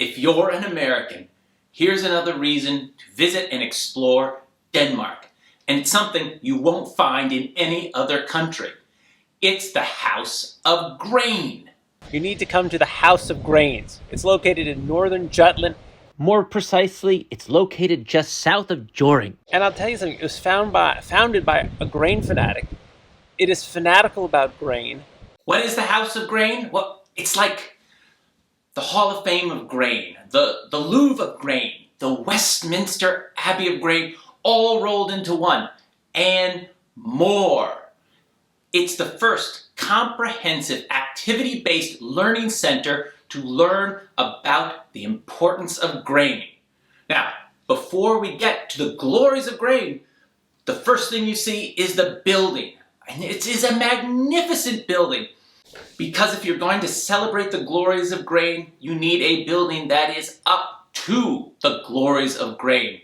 If you're an American, here's another reason to visit and explore Denmark. And it's something you won't find in any other country. It's the House of Grain. You need to come to the House of Grains. It's located in northern Jutland. More precisely, it's located just south of Joring. And I'll tell you something, it was founded by a grain fanatic. It is fanatical about grain. What is the House of Grain? Well, it's like the Hall of Fame of grain, the Louvre of grain, the Westminster Abbey of grain, all rolled into one, and more. It's the first comprehensive activity-based learning center to learn about the importance of grain. Now, before we get to the glories of grain, the first thing you see is the building. And it is a magnificent building. Because if you're going to celebrate the glories of grain, you need a building that is up to the glories of grain.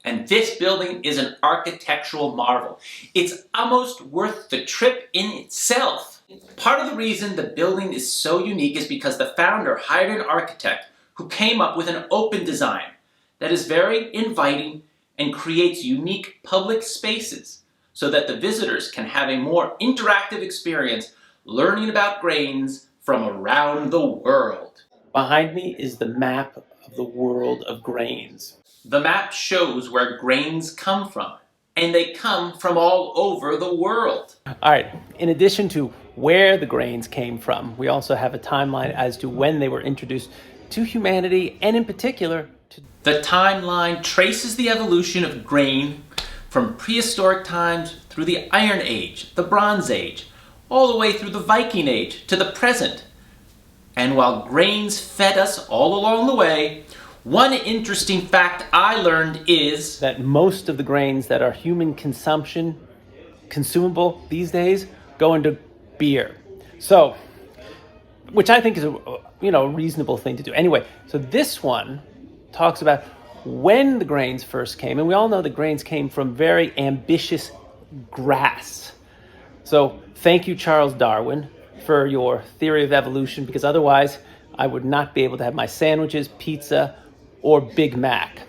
And this building is an architectural marvel. It's almost worth the trip in itself. Part of the reason the building is so unique is because the founder hired an architect who came up with an open design that is very inviting and creates unique public spaces so that the visitors can have a more interactive experience learning about grains from around the world. Behind me is the map of the world of grains. The map shows where grains come from, and they come from all over the world. All right, in addition to where the grains came from, we also have a timeline as to when they were introduced to humanity, and in particular to... The timeline traces the evolution of grain from prehistoric times through the Iron Age, the Bronze Age, all the way through the Viking Age to the present. And while grains fed us all along the way, one interesting fact I learned is that most of the grains that are human consumable these days, go into beer. So, which I think is a reasonable thing to do. Anyway, so this one talks about when the grains first came, and we all know the grains came from very ambitious grass. So thank you, Charles Darwin, for your theory of evolution, because otherwise I would not be able to have my sandwiches, pizza, or Big Mac.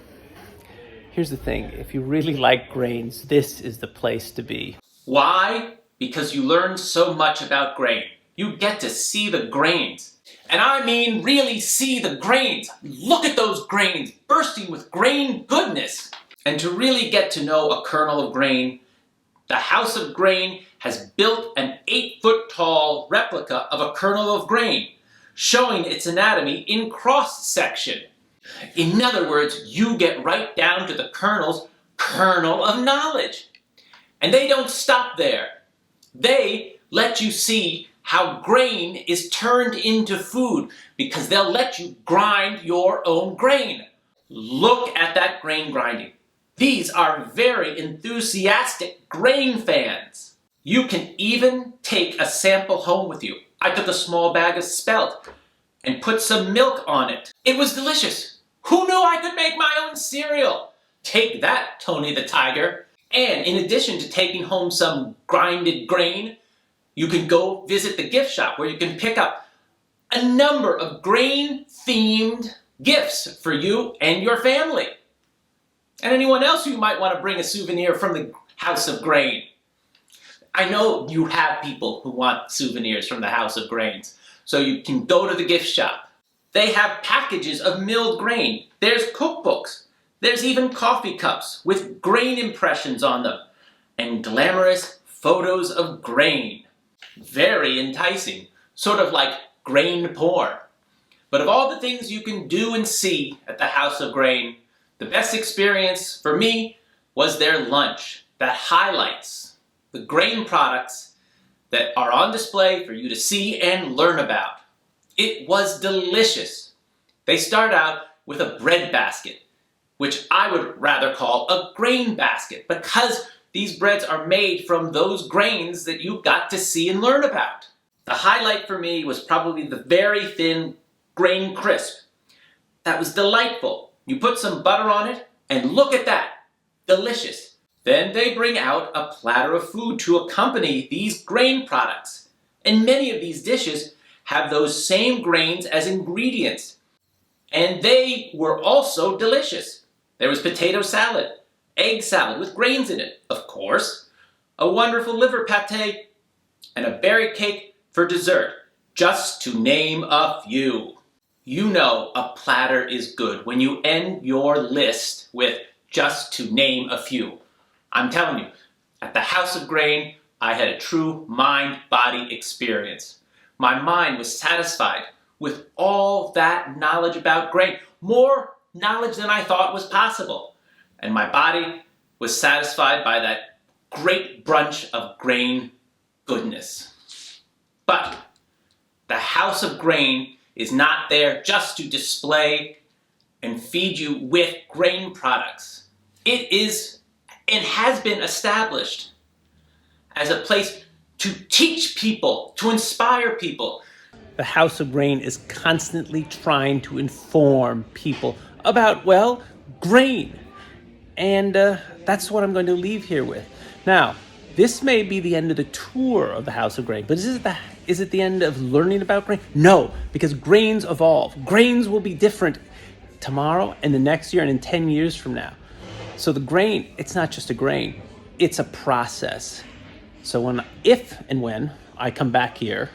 Here's the thing, if you really like grains, this is the place to be. Why? Because you learn so much about grain. You get to see the grains. And I mean really see the grains. Look at those grains bursting with grain goodness. And to really get to know a kernel of grain, the House of Grain has built an 8-foot-tall replica of a kernel of grain, showing its anatomy in cross-section. In other words, you get right down to the kernel's kernel of knowledge. And they don't stop there. They let you see how grain is turned into food because they'll let you grind your own grain. Look at that grain grinding. These are very enthusiastic grain fans. You can even take a sample home with you. I took a small bag of spelt and put some milk on it. It was delicious. Who knew I could make my own cereal? Take that, Tony the Tiger. And in addition to taking home some grinded grain, you can go visit the gift shop where you can pick up a number of grain-themed gifts for you and your family. And anyone else who might want to bring a souvenir from the House of Grain. I know you have people who want souvenirs from the House of Grains, so you can go to the gift shop. They have packages of milled grain. There's cookbooks. There's even coffee cups with grain impressions on them and glamorous photos of grain. Very enticing, sort of like grain porn. But of all the things you can do and see at the House of Grain, the best experience for me was their lunch that highlights the grain products that are on display for you to see and learn about. It was delicious. They start out with a bread basket, which I would rather call a grain basket because these breads are made from those grains that you got to see and learn about. The highlight for me was probably the very thin grain crisp. That was delightful. You put some butter on it, and look at that. Delicious. Then they bring out a platter of food to accompany these grain products. And many of these dishes have those same grains as ingredients. And they were also delicious. There was potato salad, egg salad with grains in it, of course, a wonderful liver pate, and a berry cake for dessert, just to name a few. You know a platter is good when you end your list with just to name a few. I'm telling you, at the House of Grain, I had a true mind-body experience. My mind was satisfied with all that knowledge about grain, more knowledge than I thought was possible. And my body was satisfied by that great brunch of grain goodness. But the House of Grain is not there just to display and feed you with grain products. It is and has been established as a place to teach people, to inspire people. The House of Grain is constantly trying to inform people about, well, grain. And that's what I'm going to leave here with. Now, this may be the end of the tour of the House of Grain, but is it the end of learning about grain? No, because grains evolve. Grains will be different tomorrow and the next year and in 10 years from now. So the grain, it's not just a grain, it's a process. So if and when I come back here,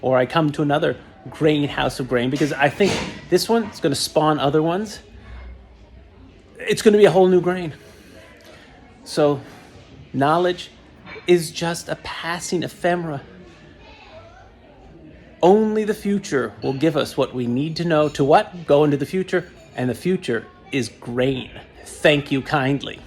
or I come to another grain House of Grain, because I think this one is going to spawn other ones, it's going to be a whole new grain. So knowledge is just a passing ephemera. Only the future will give us what we need to know to what? Go into the future, and the future is grain. Thank you kindly.